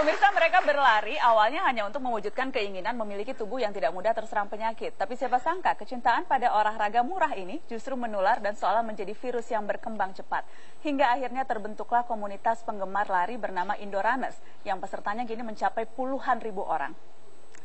Pemirsa, mereka berlari awalnya hanya untuk mewujudkan keinginan memiliki tubuh yang tidak mudah terserang penyakit. Tapi siapa sangka kecintaan pada olahraga murah ini justru menular dan seolah menjadi virus yang berkembang cepat. Hingga akhirnya terbentuklah komunitas penggemar lari bernama Indorunners yang pesertanya kini mencapai puluhan ribu orang.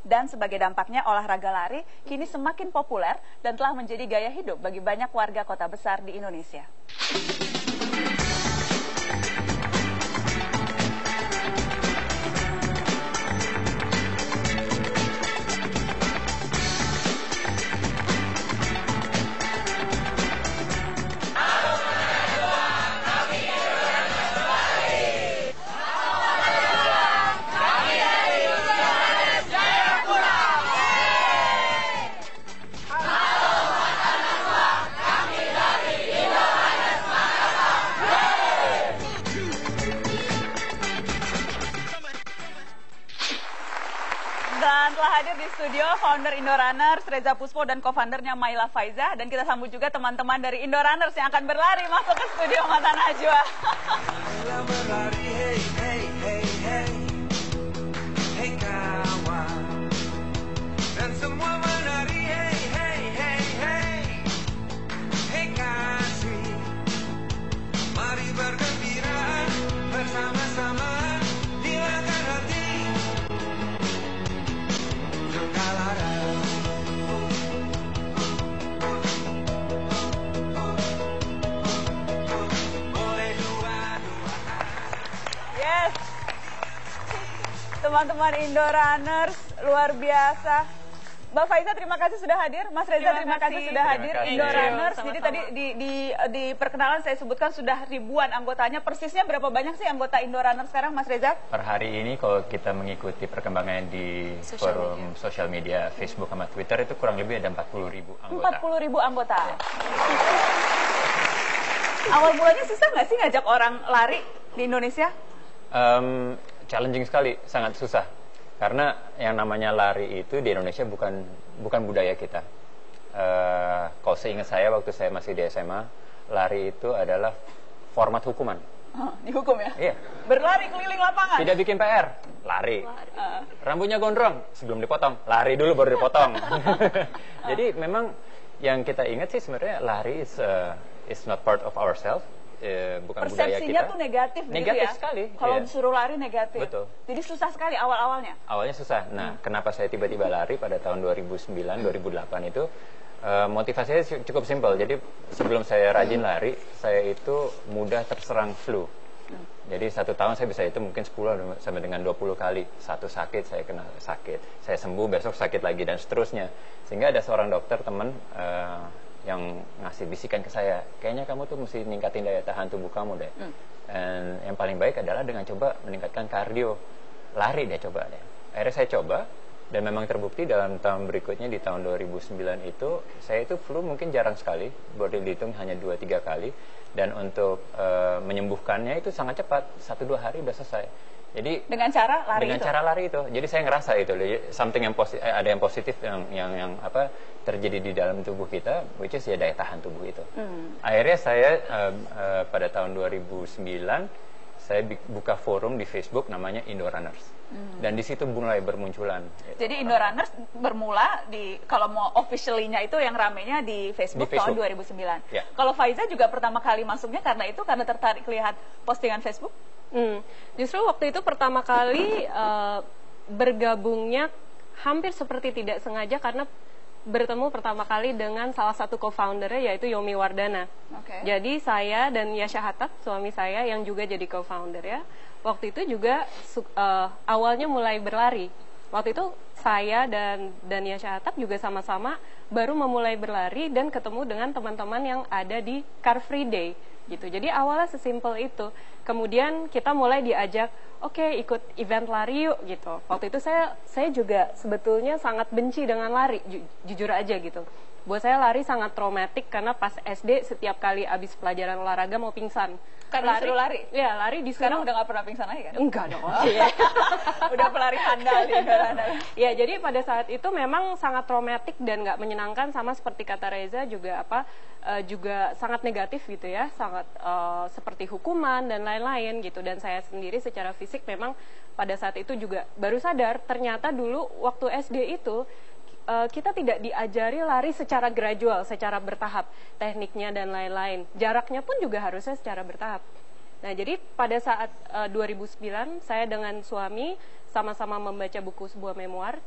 Dan sebagai dampaknya olahraga lari kini semakin populer dan telah menjadi gaya hidup bagi banyak warga kota besar di Indonesia. Dan telah hadir di studio founder Indorunners Reza Puspo dan co-foundernya Maila Faiza. Dan kita sambut juga teman-teman dari Indorunners yang akan berlari masuk ke studio Mata Najwa. Berlari, hey, hey, hey, hey, hey kawan. Dan semua menari, hey, hey, hey, hey, hey kasih. Mari bergembira bersama-sama, hilangkan hati. Yes, teman-teman Indorunners luar biasa. Mbak Faiza terima kasih sudah hadir, Mas Reza terima kasih sudah hadir. Indorunners, jadi tadi di perkenalan saya sebutkan sudah ribuan anggotanya. Persisnya berapa banyak sih anggota Indorunners sekarang, Mas Reza? Per hari ini kalau kita mengikuti perkembangannya di forum sosial media Facebook sama Twitter itu kurang lebih ada 40.000 anggota. 40.000 anggota. Awal mulanya susah nggak sih ngajak orang lari di Indonesia? Challenging sekali, sangat susah. Karena yang namanya lari itu di Indonesia bukan budaya kita. Kalau seingat saya waktu saya masih di SMA, lari itu adalah format hukuman. Oh, dihukum ya? Iya. Berlari keliling lapangan. Tidak bikin PR, lari. Rambutnya gondrong, sebelum dipotong, lari dulu baru dipotong. Jadi memang yang kita ingat sih sebenarnya lari is not part of ourselves. Bukan budaya kita. Persepsinya tuh negatif gitu ya? Negatif sekali. Kalau disuruh lari negatif. Betul. Jadi susah sekali awal-awalnya? Awalnya susah. Nah, kenapa saya tiba-tiba lari pada tahun 2009-2008 itu, motivasinya cukup simpel. Jadi sebelum saya rajin lari, saya itu mudah terserang flu. Jadi 1 tahun saya bisa itu mungkin 10 sampai dengan 20 kali. Satu sakit, saya kena sakit. Saya sembuh, besok sakit lagi, dan seterusnya. Sehingga ada seorang dokter teman yang ngasih bisikan ke saya, kayaknya kamu tuh mesti ningkatin daya tahan tubuh kamu deh. Dan yang paling baik adalah dengan coba meningkatkan kardio. Lari deh, coba deh. Akhirnya saya coba, dan memang terbukti dalam tahun berikutnya di tahun 2009 itu, saya itu flu mungkin jarang sekali, boleh dihitung hanya 2-3 kali. Dan untuk menyembuhkannya itu sangat cepat, 1-2 hari udah selesai. Jadi dengan cara lari dengan itu? cara lari itu. Jadi saya ngerasa itu something yang ada yang positif yang apa terjadi di dalam tubuh kita, which is ya daya tahan tubuh itu. Akhirnya saya pada tahun 2009 saya buka forum di Facebook namanya Indorunners. Dan di situ mulai bermunculan. Jadi Indorunners bermula kalau mau officially-nya itu yang ramenya di Facebook tahun 2009. Ya. Kalau Faiza juga pertama kali masuknya karena tertarik lihat postingan Facebook? Justru waktu itu pertama kali bergabungnya hampir seperti tidak sengaja karena bertemu pertama kali dengan salah satu co-foundernya yaitu Yomi Wardana. Jadi saya dan Yasha Hattab, suami saya yang juga jadi co-founder ya. Waktu itu juga awalnya mulai berlari. Waktu itu saya dan Yasha Hattab juga sama-sama baru memulai berlari dan ketemu dengan teman-teman yang ada di Car Free Day gitu. Jadi awalnya sesimpel itu. Kemudian kita mulai diajak, oke, ikut event lari yuk gitu. Waktu itu saya juga sebetulnya sangat benci dengan lari, jujur aja gitu. Buat saya lari sangat traumatik karena pas SD setiap kali abis pelajaran olahraga mau pingsan. Karena disuruh lari? Iya, lari disuruh. Sekarang udah gak pernah pingsan lagi kan? Enggak dong. Udah pelari handal di Indorunners. Ya, jadi pada saat itu memang sangat traumatik dan nggak menyenangkan, sama seperti kata Reza juga juga sangat negatif gitu ya, sangat seperti hukuman dan lain-lain gitu. Dan saya sendiri secara fisik memang pada saat itu juga baru sadar ternyata dulu waktu SD itu kita tidak diajari lari secara gradual, secara bertahap, tekniknya dan lain-lain. Jaraknya pun juga harusnya secara bertahap. Nah, jadi pada saat 2009 saya dengan suami sama-sama membaca buku sebuah memoir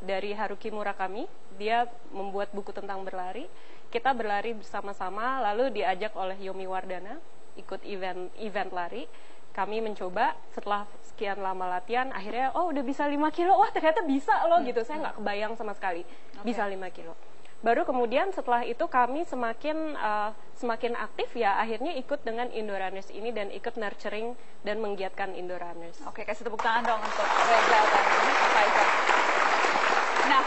dari Haruki Murakami. Dia membuat buku tentang berlari. Kita berlari bersama-sama, lalu diajak oleh Yomi Wardana ikut event lari. Kami mencoba, setelah sekian lama latihan, akhirnya udah bisa 5 kilo. Wah, ternyata bisa loh gitu. Saya nggak kebayang sama sekali bisa 5 kilo. Baru kemudian setelah itu kami semakin aktif ya, akhirnya ikut dengan Indorunners ini dan ikut nurturing dan menggiatkan Indorunners. Oke, kasih tepuk tangan dong untuk Reza dan Faisal. Nah,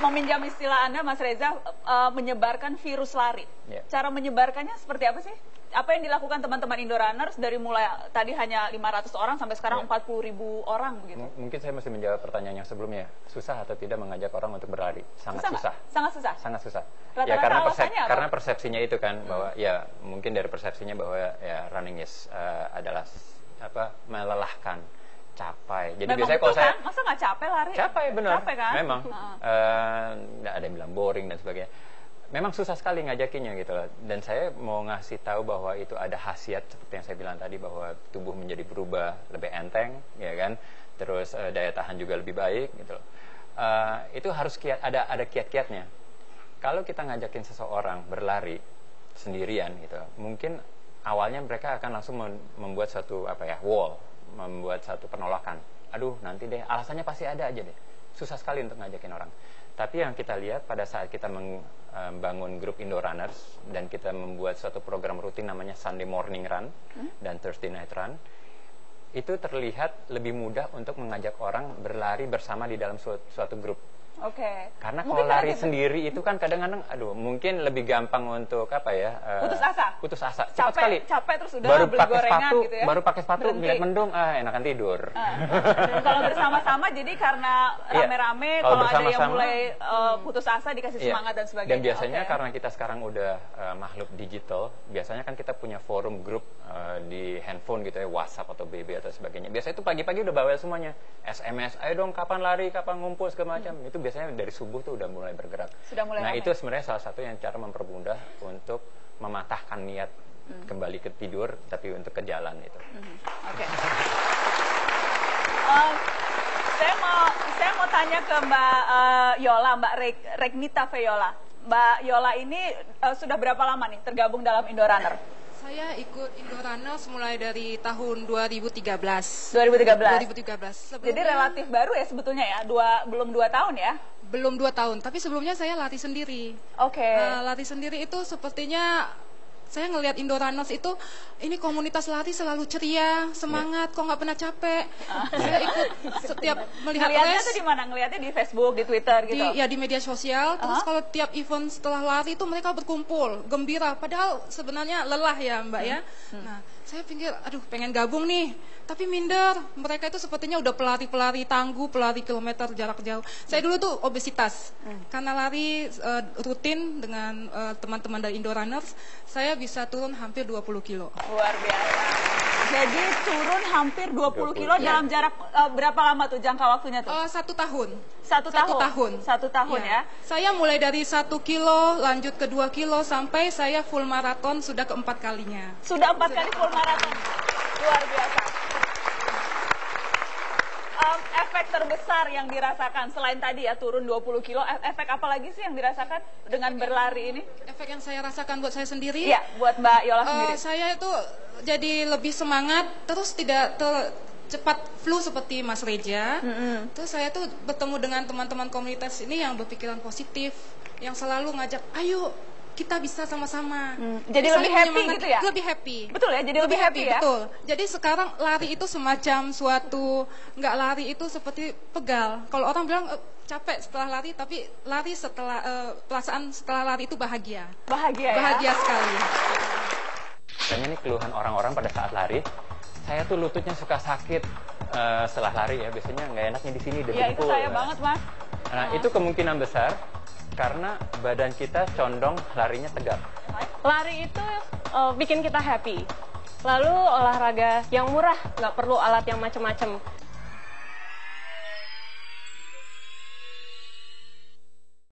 meminjam istilah Anda, Mas Reza, menyebarkan virus lari. Yeah. Cara menyebarkannya seperti apa sih? Apa yang dilakukan teman-teman Indorunners dari mulai tadi hanya 500 orang sampai sekarang 40.000 orang begitu? Mungkin saya mesti menjawab pertanyaan yang sebelumnya. Susah atau tidak mengajak orang untuk berlari? Sangat susah. Sangat susah. Sangat susah. Rata-rata Ya karena apa? persepsinya itu kan bahwa ya mungkin dari persepsinya bahwa ya running is adalah melelahkan, capek. Jadi memang biasanya betul kalau saya kan? Masa nggak capek lari? capek benar. Capek kan? Memang. Nggak ada yang bilang boring dan sebagainya. Memang susah sekali ngajakinnya gitu loh. Dan saya mau ngasih tahu bahwa itu ada khasiat seperti yang saya bilang tadi, bahwa tubuh menjadi berubah lebih enteng, ya kan. Terus daya tahan juga lebih baik gitu loh. Itu harus ada kiat-kiatnya. Kalau kita ngajakin seseorang berlari sendirian gitu, mungkin awalnya mereka akan langsung membuat satu wall, membuat satu penolakan. Aduh, nanti deh, alasannya pasti ada aja deh. Susah sekali untuk ngajakin orang. Tapi yang kita lihat pada saat kita membangun grup Indorunners dan kita membuat suatu program rutin namanya Sunday Morning Run dan Thursday Night Run, itu terlihat lebih mudah untuk mengajak orang berlari bersama di dalam suatu grup. Oke. Karena Mungkin kalau lari karena sendiri itu kan kadang-kadang, mungkin lebih gampang untuk putus asa. Putus asa. Cepat sekali. Capek terus udah Baru beli pakai gorengan sepatu, gitu ya. baru pakai sepatu, Berhenti. ngeliat mendung, enakan tidur. Dan kalau bersama-sama jadi karena rame-rame, Kalau kalau ada yang bersama-sama, mulai putus asa dikasih Iya. semangat dan sebagainya. Dan biasanya Oke. karena kita sekarang udah makhluk digital, biasanya kan kita punya forum grup di handphone gitu ya, WhatsApp atau BB atau sebagainya. Biasanya itu pagi-pagi udah bawel semuanya. SMS, ayo dong kapan lari, kapan ngumpul segala macam. Itu biasanya dari subuh tuh udah mulai bergerak. Sudah mulai Nah, ramai. itu sebenarnya salah satu yang cara mempermudah untuk mematahkan niat kembali ke tidur tapi untuk ke jalan itu. Oke. Saya mau tanya ke Mbak Yola, Mbak Regnita Veyola. Mbak Yola ini sudah berapa lama nih tergabung dalam Indorunner? Saya ikut Indorunners mulai dari tahun 2013. 2013. 2013. Jadi relatif baru ya sebetulnya ya, belum 2 tahun ya? Belum 2 tahun, tapi sebelumnya saya latih sendiri. Oke. Latih sendiri itu sepertinya saya ngelihat Indorunners itu, ini komunitas lari selalu ceria, semangat, kok nggak pernah capek. Saya ikut setiap melihat Ngeliatnya race. tuh di mana? Ngeliatnya di Facebook, di Twitter gitu? Di media sosial. Terus kalau tiap event setelah lari itu mereka berkumpul, gembira. Padahal sebenarnya lelah ya Mbak ya. Nah, saya pikir, aduh pengen gabung nih. Tapi minder, mereka itu sepertinya udah pelari-pelari tangguh, pelari kilometer jarak jauh. Saya dulu tuh obesitas. Karena lari rutin dengan teman-teman dari Indorunners, saya bisa turun hampir 20 kilo. Luar biasa. Jadi turun hampir 20 kilo dalam jarak berapa lama tuh jangka waktunya tuh? 1 tahun. Satu tahun. Satu tahun ya. Saya mulai dari 1 kilo, lanjut ke 2 kilo, sampai saya full maraton sudah keempat kalinya. Sudah 4 kali full maraton. Luar biasa. Efek terbesar yang dirasakan selain tadi ya turun 20 kilo, efek apa lagi sih yang dirasakan dengan berlari ini? Efek yang saya rasakan buat saya sendiri, Iya, buat Mbak Yola sendiri. saya itu jadi lebih semangat, terus tidak cepat flu seperti Mas Reja. Terus saya tuh bertemu dengan teman-teman komunitas ini yang berpikiran positif, yang selalu ngajak, ayo kita bisa sama-sama. Jadi lebih saling happy menyemangati. gitu ya? Lebih happy. Betul ya, jadi lebih happy ya? Betul. Jadi sekarang lari itu semacam suatu, nggak lari itu seperti pegal. Kalau orang bilang capek setelah lari, tapi lari setelah perasaan setelah lari itu bahagia. Bahagia ya? Bahagia sekali. Biasanya nih keluhan orang-orang pada saat lari, saya tuh lututnya suka sakit setelah lari ya, biasanya nggak enaknya di sini Ya itu dengkul. saya banget Mas. Nah, itu kemungkinan besar karena badan kita condong larinya tegap. Lari itu bikin kita happy. Lalu olahraga yang murah, nggak perlu alat yang macem-macem.